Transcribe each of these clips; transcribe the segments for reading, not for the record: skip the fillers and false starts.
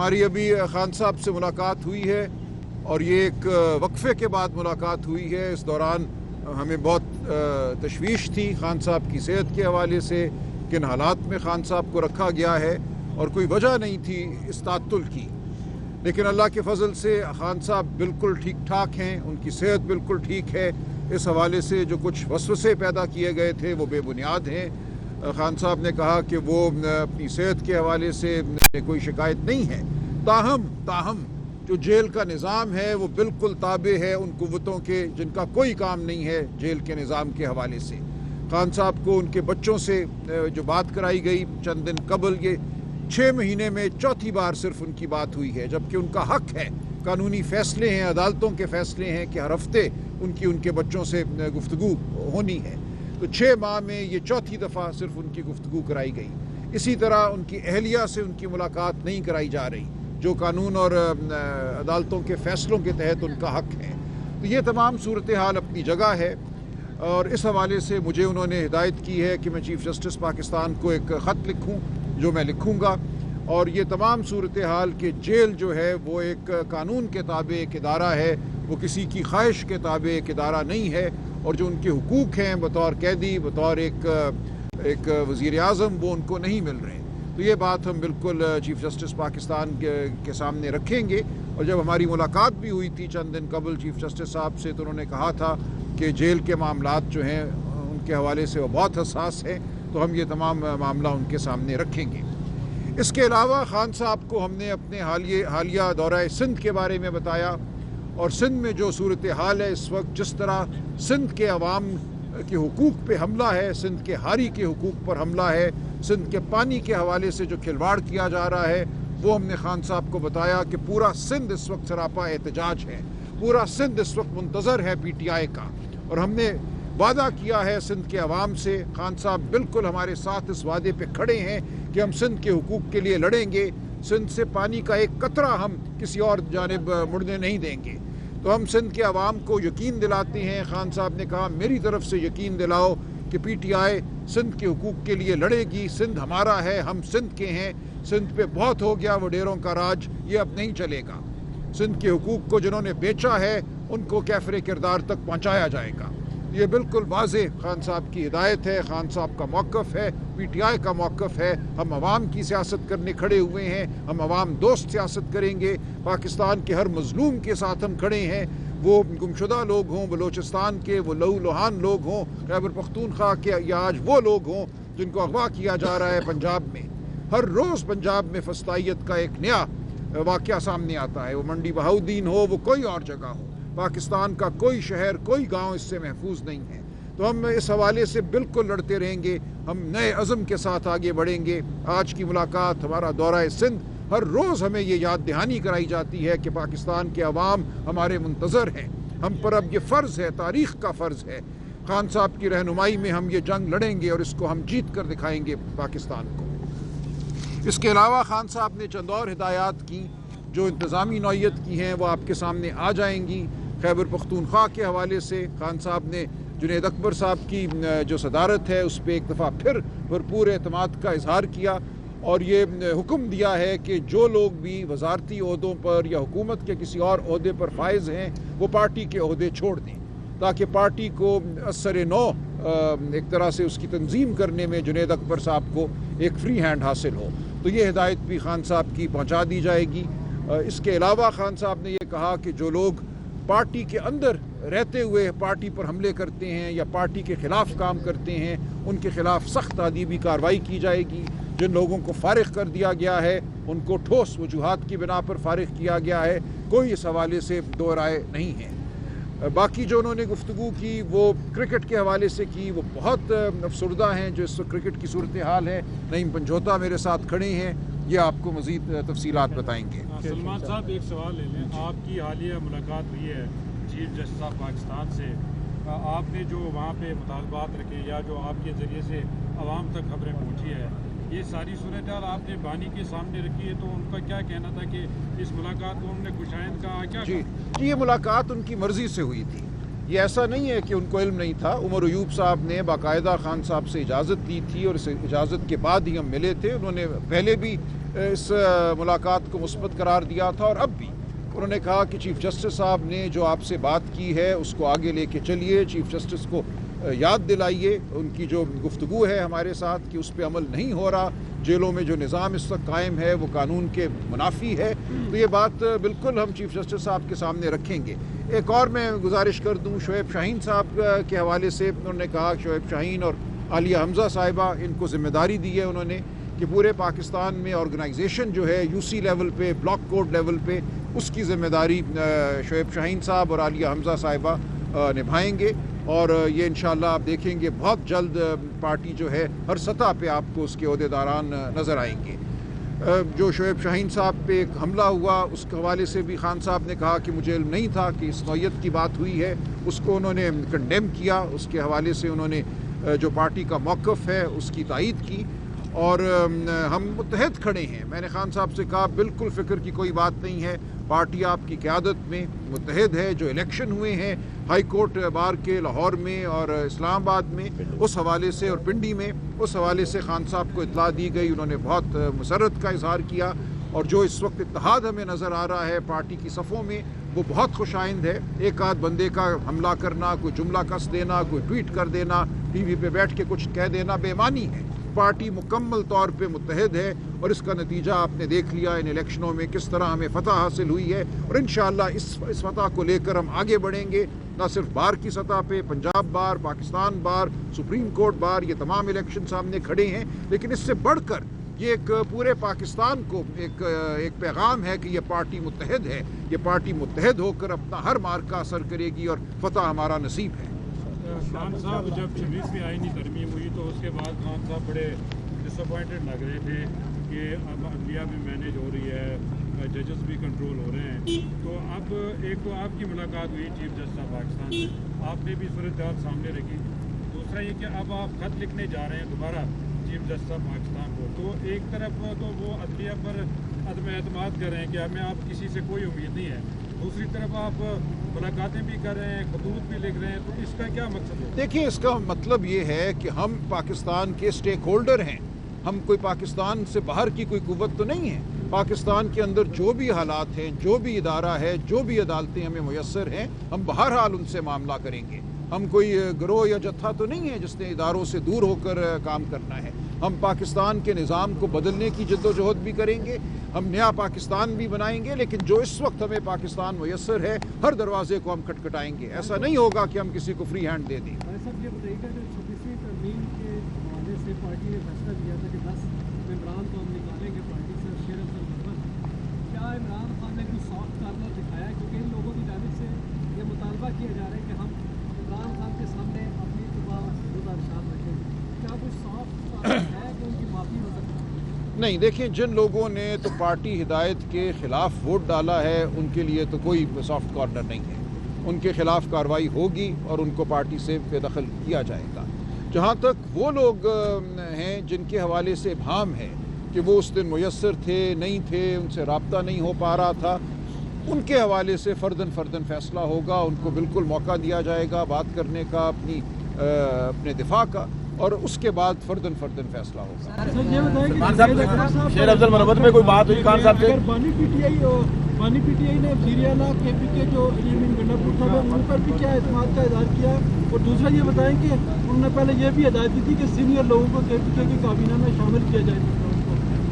ہماری ابھی خان صاحب سے ملاقات ہوئی ہے اور یہ ایک وقفے کے بعد ملاقات ہوئی ہے۔ اس دوران ہمیں بہت تشویش تھی خان صاحب کی صحت کے حوالے سے، کن حالات میں خان صاحب کو رکھا گیا ہے، اور کوئی وجہ نہیں تھی اس تعطل کی، لیکن اللہ کے فضل سے خان صاحب بالکل ٹھیک ٹھاک ہیں، ان کی صحت بالکل ٹھیک ہے۔ اس حوالے سے جو کچھ وسوسے پیدا کیے گئے تھے وہ بے بنیاد ہیں۔ خان صاحب نے کہا کہ وہ اپنی صحت کے حوالے سے کوئی شکایت نہیں ہے، تاہم جو جیل کا نظام ہے وہ بالکل تابع ہے ان قوتوں کے جن کا کوئی کام نہیں ہے جیل کے نظام کے حوالے سے۔ خان صاحب کو ان کے بچوں سے جو بات کرائی گئی چند دن قبل، یہ 6 مہینے میں چوتھی بار صرف ان کی بات ہوئی ہے، جبکہ ان کا حق ہے، قانونی فیصلے ہیں، عدالتوں کے فیصلے ہیں کہ ہر ہفتے ان کے بچوں سے گفتگو ہونی ہے۔ تو 6 ماہ میں یہ چوتھی دفعہ صرف ان کی گفتگو کرائی گئی۔ اسی طرح ان کی اہلیہ سے ان کی ملاقات نہیں کرائی جا رہی، جو قانون اور عدالتوں کے فیصلوں کے تحت ان کا حق ہے۔ تو یہ تمام صورتحال اپنی جگہ ہے، اور اس حوالے سے مجھے انہوں نے ہدایت کی ہے کہ میں چیف جسٹس پاکستان کو ایک خط لکھوں، جو میں لکھوں گا، اور یہ تمام صورتحال کہ جیل جو ہے وہ ایک قانون کے تابع ایک ادارہ ہے، وہ کسی کی خواہش کے تابع ایک ادارہ نہیں ہے، اور جو ان کے حقوق ہیں بطور قیدی، بطور ایک وزیر اعظم، وہ ان کو نہیں مل رہے۔ تو یہ بات ہم بالکل چیف جسٹس پاکستان کے سامنے رکھیں گے۔ اور جب ہماری ملاقات بھی ہوئی تھی چند دن قبل چیف جسٹس صاحب سے، تو انہوں نے کہا تھا کہ جیل کے معاملات جو ہیں ان کے حوالے سے وہ بہت حساس ہیں، تو ہم یہ تمام معاملہ ان کے سامنے رکھیں گے۔ اس کے علاوہ خان صاحب کو ہم نے اپنے حالیہ دورہ سندھ کے بارے میں بتایا، اور سندھ میں جو صورتحال ہے اس وقت، جس طرح سندھ کے عوام کے حقوق پہ حملہ ہے، سندھ کے ہاری کے حقوق پر حملہ ہے، سندھ کے پانی کے حوالے سے جو کھلواڑ کیا جا رہا ہے، وہ ہم نے خان صاحب کو بتایا کہ پورا سندھ اس وقت سراپا احتجاج ہے، پورا سندھ اس وقت منتظر ہے پی ٹی آئی کا، اور ہم نے وعدہ کیا ہے سندھ کے عوام سے۔ خان صاحب بالکل ہمارے ساتھ اس وعدے پہ کھڑے ہیں کہ ہم سندھ کے حقوق کے لیے لڑیں گے، سندھ سے پانی کا ایک قطرہ ہم کسی اور جانب مڑنے نہیں دیں گے۔ تو ہم سندھ کے عوام کو یقین دلاتے ہیں۔ خان صاحب نے کہا میری طرف سے یقین دلاؤ کہ پی ٹی آئی سندھ کے حقوق کے لیے لڑے گی، سندھ ہمارا ہے، ہم سندھ کے ہیں، سندھ پہ بہت ہو گیا وڈیروں کا راج، یہ اب نہیں چلے گا۔ سندھ کے حقوق کو جنہوں نے بیچا ہے ان کو کیفر کردار تک پہنچایا جائے گا۔ یہ بالکل واضح خان صاحب کی ہدایت ہے، خان صاحب کا موقف ہے، پی ٹی آئی کا موقف ہے۔ ہم عوام کی سیاست کرنے کھڑے ہوئے ہیں، ہم عوام دوست سیاست کریں گے، پاکستان کے ہر مظلوم کے ساتھ ہم کھڑے ہیں، وہ گمشدہ لوگ ہوں، بلوچستان کے وہ لہو لہان لوگ ہوں، خیبر پختونخوا کے، یا آج وہ لوگ ہوں جن کو اغوا کیا جا رہا ہے پنجاب میں۔ ہر روز پنجاب میں فسطائیت کا ایک نیا واقعہ سامنے آتا ہے، وہ منڈی بہاؤدین ہو، وہ کوئی اور جگہ ہو، پاکستان کا کوئی شہر، کوئی گاؤں اس سے محفوظ نہیں ہے۔ تو ہم اس حوالے سے بالکل لڑتے رہیں گے، ہم نئے عزم کے ساتھ آگے بڑھیں گے۔ آج کی ملاقات، ہمارا دورہ سندھ، ہر روز ہمیں یہ یاد دہانی کرائی جاتی ہے کہ پاکستان کے عوام ہمارے منتظر ہیں۔ ہم پر اب یہ فرض ہے، تاریخ کا فرض ہے، خان صاحب کی رہنمائی میں ہم یہ جنگ لڑیں گے اور اس کو ہم جیت کر دکھائیں گے پاکستان کو۔ اس کے علاوہ خان صاحب نے چند اور ہدایات کی جو انتظامی نوعیت کی ہیں، وہ آپ کے سامنے آ جائیں گی۔ خیبر پختونخوا کے حوالے سے خان صاحب نے جنید اکبر صاحب کی جو صدارت ہے اس پہ ایک دفعہ پھر بھرپور اعتماد کا اظہار کیا، اور یہ حکم دیا ہے کہ جو لوگ بھی وزارتی عہدوں پر یا حکومت کے کسی اور عہدے پر فائز ہیں وہ پارٹی کے عہدے چھوڑ دیں، تاکہ پارٹی کو اثر نو ایک طرح سے اس کی تنظیم کرنے میں جنید اکبر صاحب کو ایک فری ہینڈ حاصل ہو۔ تو یہ ہدایت بھی خان صاحب کی پہنچا دی جائے گی۔ اس کے علاوہ خان صاحب نے یہ کہا کہ جو لوگ پارٹی کے اندر رہتے ہوئے پارٹی پر حملے کرتے ہیں یا پارٹی کے خلاف کام کرتے ہیں، ان کے خلاف سخت تعدیبی کارروائی کی جائے گی۔ جن لوگوں کو فارغ کر دیا گیا ہے ان کو ٹھوس وجوہات کی بنا پر فارغ کیا گیا ہے، کوئی اس حوالے سے دو رائے نہیں ہے۔ باقی جو انہوں نے گفتگو کی وہ کرکٹ کے حوالے سے کی، وہ بہت افسردہ ہیں جو اس وقت کرکٹ کی صورتحال ہے۔ نعیم پنجوتا میرے ساتھ کھڑے ہیں، یہ آپ کو مزید تفصیلات بتائیں گے۔ سلمان صاحب ایک سوال لے لیں، آپ کی حالیہ ملاقات ہوئی ہے چیف جسٹس آف پاکستان سے، آپ نے جو وہاں پہ مطالبات رکھے یا جو آپ کے ذریعے سے عوام تک خبریں پہنچی ہے، یہ ساری صورتحال آپ نے بانی کے سامنے رکھی ہے، تو ان کا کیا کہنا تھا کہ اس ملاقات کو انہوں نے خوشائند کہا کیا؟ جی یہ ملاقات ان کی مرضی سے ہوئی تھی، یہ ایسا نہیں ہے کہ ان کو علم نہیں تھا۔ عمر ایوب صاحب نے باقاعدہ خان صاحب سے اجازت دی تھی اور اس اجازت کے بعد ہی ہم ملے تھے۔ انہوں نے پہلے بھی اس ملاقات کو مثبت قرار دیا تھا، اور اب بھی انہوں نے کہا کہ چیف جسٹس صاحب نے جو آپ سے بات کی ہے اس کو آگے لے کے چلیے، چیف جسٹس کو یاد دلائیے ان کی جو گفتگو ہے ہمارے ساتھ کہ اس پہ عمل نہیں ہو رہا، جیلوں میں جو نظام اس وقت قائم ہے وہ قانون کے منافی ہے، تو یہ بات بالکل ہم چیف جسٹس صاحب کے سامنے رکھیں گے۔ ایک اور میں گزارش کر دوں شعیب شاہین صاحب کے حوالے سے، انہوں نے کہا کہ شعیب شاہین اور عالیہ حمزہ صاحبہ ان کو ذمہ داری دی ہے انہوں نے کہ پورے پاکستان میں آرگنائزیشن جو ہے یو سی لیول پہ، بلاک کوڈ لیول پہ، اس کی ذمہ داری شعیب شاہین صاحب اور عالیہ حمزہ صاحبہ نبھائیں گے، اور یہ انشاءاللہ آپ دیکھیں گے بہت جلد پارٹی جو ہے ہر سطح پہ آپ کو اس کے عہدیداران نظر آئیں گے۔ جو شعیب شاہین صاحب پہ ایک حملہ ہوا اس کے حوالے سے بھی خان صاحب نے کہا کہ مجھے علم نہیں تھا کہ اس نوعیت کی بات ہوئی ہے، اس کو انہوں نے کنڈیم کیا، اس کے حوالے سے انہوں نے جو پارٹی کا موقف ہے اس کی تائید کی، اور ہم متحد کھڑے ہیں۔ میں نے خان صاحب سے کہا بالکل فکر کی کوئی بات نہیں ہے، پارٹی آپ کی قیادت میں متحد ہے، جو الیکشن ہوئے ہیں ہائی کورٹ بار کے لاہور میں اور اسلام آباد میں، اس حوالے سے اور پنڈی میں، اس حوالے سے خان صاحب کو اطلاع دی گئی، انہوں نے بہت مسرت کا اظہار کیا، اور جو اس وقت اتحاد ہمیں نظر آ رہا ہے پارٹی کی صفوں میں وہ بہت خوش آئند ہے۔ ایک آدھ بندے کا حملہ کرنا، کوئی جملہ کس دینا، کوئی ٹویٹ کر دینا، ٹی وی پہ بیٹھ کے کچھ کہہ دینا بے معنی ہے۔ پارٹی مکمل طور پہ متحد ہے، اور اس کا نتیجہ آپ نے دیکھ لیا ان الیکشنوں میں کس طرح ہمیں فتح حاصل ہوئی ہے، اور انشاءاللہ اس فتح کو لے کر ہم آگے بڑھیں گے، نہ صرف بار کی سطح پہ، پنجاب بار، پاکستان بار، سپریم کورٹ بار، یہ تمام الیکشن سامنے کھڑے ہیں، لیکن اس سے بڑھ کر یہ ایک پورے پاکستان کو ایک پیغام ہے کہ یہ پارٹی متحد ہے، یہ پارٹی متحد ہو کر اپنا ہر مارکہ اثر کرے گی، اور فتح ہمارا نصیب ہے۔ خان صاحب جب 26ویں آئینی ترمیم ہوئی تو اس کے بعد خان صاحب بڑے ڈس اپوائنٹڈ لگ رہے تھے کہ اب عدلیہ بھی مینیج ہو رہی ہے، ججز بھی کنٹرول ہو رہے ہیں، تو اب ایک تو آپ کی ملاقات ہوئی چیف جسٹس آف پاکستان سے، آپ نے بھی صورتحال سامنے رکھی، دوسرا یہ کہ اب آپ خط لکھنے جا رہے ہیں دوبارہ چیف جسٹس آف پاکستان کو، تو ایک طرف تو وہ عدلیہ پر عدم اعتماد کر رہے ہیں کہ ہمیں آپ کسی سے کوئی امید نہیں ہے، دوسری طرف آپ ملاقاتیں بھی کر رہے ہیں، خطوط بھی لکھ رہے ہیں، تو اس کا کیا مقصد ہے؟ دیکھیں اس کا مطلب یہ ہے کہ ہم پاکستان کے سٹیک ہولڈر ہیں، ہم کوئی پاکستان سے باہر کی کوئی قوت تو نہیں ہے، پاکستان کے اندر جو بھی حالات ہیں، جو بھی ادارہ ہے، جو بھی عدالتیں ہمیں میسر ہیں، ہم بہرحال ان سے معاملہ کریں گے۔ ہم کوئی گروہ یا جتھا تو نہیں ہے جس نے اداروں سے دور ہو کر کام کرنا ہے، ہم پاکستان کے نظام کو بدلنے کی جد و جہد بھی کریں گے، ہم نیا پاکستان بھی بنائیں گے، لیکن جو اس وقت ہمیں پاکستان میسر ہے ہر دروازے کو ہم کھٹکھٹائیں گے، ایسا نہیں ہوگا کہ ہم کسی کو فری ہینڈ دے دیں۔ صاحب یہ بتائیے گا جو 26ویں ترمیم کے حوالے سے پارٹی نے فیصلہ کیا تھا کہ 10 ممبران کو ہم نکالیں گے پارٹی سے، شیر افضل محمد، کیا عمران خان نے کوئی سافٹ کارنر دکھایا ہے؟ کیونکہ ان لوگوں کی جانب سے یہ مطالبہ کیا جا رہا ہے کہ ہم عمران خان کے سامنے اپنی گزارشات رکھیں، کیا کوئی سافٹ کارنر ہے کہ ان کی معافی ہو سکتی ہے؟ نہیں، دیکھیں جن لوگوں نے تو پارٹی ہدایت کے خلاف ووٹ ڈالا ہے ان کے لیے تو کوئی سافٹ کارنر نہیں ہے، ان کے خلاف کارروائی ہوگی اور ان کو پارٹی سے بے دخل کیا جائے گا۔ جہاں تک وہ لوگ ہیں جن کے حوالے سے ابہام ہے کہ وہ اس دن میسر تھے نہیں تھے، ان سے رابطہ نہیں ہو پا رہا تھا، ان کے حوالے سے فرداً فیصلہ ہوگا، ان کو بالکل موقع دیا جائے گا بات کرنے کا، اپنے دفاع کا، اور اس کے بعد فرداً فیصلہ ہوگا۔ شیر افضل محمد میں کوئی بات ہوئی خان صاحب سے؟ بانی پی ٹی آئی نے وزیر اعلیٰ کے پی کے جو علی امین گنڈاپور صاحب ہیں ان پر بھی کیا اعتماد کا اظہار کیا، اور دوسرا یہ بتائیں کہ انہوں نے پہلے یہ بھی ہدایت دی تھی کہ سینئر لوگوں کو کے پی کے کی کابینہ میں شامل کیا جائے،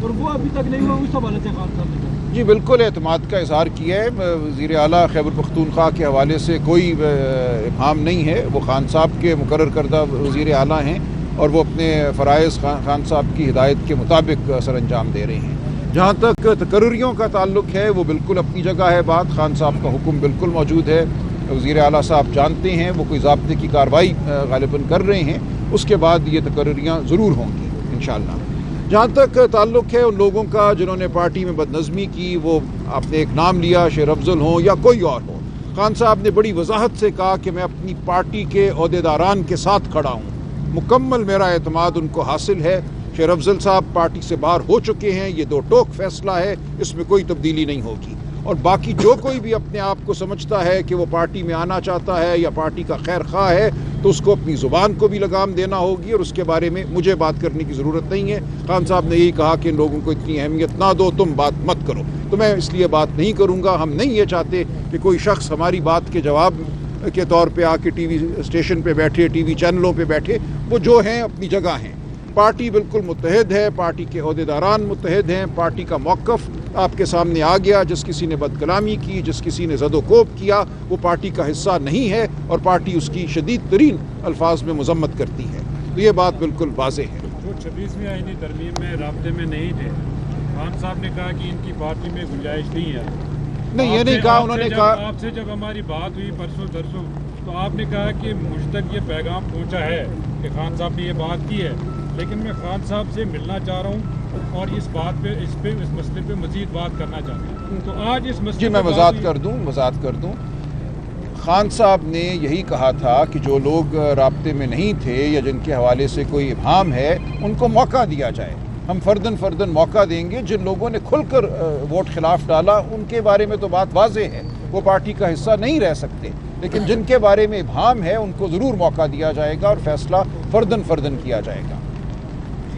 اور وہ ابھی تک نہیں ہوا، اس حوالے سے خان صاحب نے جی بالکل اعتماد کا اظہار کیا ہے، وزیر اعلیٰ خیبر پختونخوا کے حوالے سے کوئی ابہام نہیں ہے، وہ خان صاحب کے مقرر کردہ وزیر اعلیٰ ہیں اور وہ اپنے فرائض خان صاحب کی ہدایت کے مطابق سر انجام دے رہے ہیں۔ جہاں تک تقرریوں کا تعلق ہے وہ بالکل اپنی جگہ ہے بات، خان صاحب کا حکم بالکل موجود ہے، وزیر اعلیٰ صاحب جانتے ہیں وہ کوئی ضابطے کی کارروائی غالباً کر رہے ہیں، اس کے بعد یہ تقرریاں ضرور ہوں گی انشاءاللہ۔ جہاں تک تعلق ہے ان لوگوں کا جنہوں نے پارٹی میں بدنظمی کی، وہ آپ نے ایک نام لیا شیر افضل ہوں یا کوئی اور ہو، خان صاحب نے بڑی وضاحت سے کہا کہ میں اپنی پارٹی کے عہدیداران کے ساتھ کھڑا ہوں، مکمل میرا اعتماد ان کو حاصل ہے۔ شیر افضل صاحب پارٹی سے باہر ہو چکے ہیں، یہ دو ٹوک فیصلہ ہے، اس میں کوئی تبدیلی نہیں ہوگی۔ اور باقی جو کوئی بھی اپنے آپ کو سمجھتا ہے کہ وہ پارٹی میں آنا چاہتا ہے یا پارٹی کا خیر خواہ ہے تو اس کو اپنی زبان کو بھی لگام دینا ہوگی، اور اس کے بارے میں مجھے بات کرنے کی ضرورت نہیں ہے۔ خان صاحب نے یہی کہا کہ ان لوگوں کو اتنی اہمیت نہ دو، تم بات مت کرو، تو میں اس لیے بات نہیں کروں گا۔ ہم نہیں یہ چاہتے کہ کوئی شخص ہماری بات کے جواب کے طور پہ آ کے ٹی وی اسٹیشن پہ بیٹھے، ٹی وی چینلوں پہ بیٹھے، وہ جو ہیں اپنی جگہ ہیں۔ پارٹی بالکل متحد ہے، پارٹی کے عہدیداران متحد ہیں، پارٹی کا موقف آپ کے سامنے آ گیا۔ جس کسی نے بد کلامی کی، جس کسی نے زد و کوب کیا، وہ پارٹی کا حصہ نہیں ہے اور پارٹی اس کی شدید ترین الفاظ میں مذمت کرتی ہے، تو یہ بات بالکل واضح ہے۔ جو 26ویں آئینی ترمیم میں رابطے میں نہیں تھے، خان صاحب نے کہا کہ ان کی پارٹی میں گنجائش نہیں ہے۔ نہیں، یہ نہیں کہا انہوں نے، کہا آپ سے جب ہماری بات ہوئی پرسوں درسوں تو آپ نے کہا کہ مجھ تک یہ پیغام پہنچا ہے کہ خان صاحب نے یہ بات کی ہے، لیکن میں خان صاحب سے ملنا چاہ رہا ہوں اور اس مسئلے پہ مزید بات کرنا چاہتا ہوں۔ تو آج اس مسئلے جی میں وضاحت کر دوں۔ خان صاحب نے یہی کہا تھا کہ جو لوگ رابطے میں نہیں تھے یا جن کے حوالے سے کوئی ابہام ہے ان کو موقع دیا جائے۔ ہم فردن موقع دیں گے۔ جن لوگوں نے کھل کر ووٹ خلاف ڈالا ان کے بارے میں تو بات واضح ہے، وہ پارٹی کا حصہ نہیں رہ سکتے، لیکن جن کے بارے میں ابہام ہے ان کو ضرور موقع دیا جائے گا اور فیصلہ فردن کیا جائے گا۔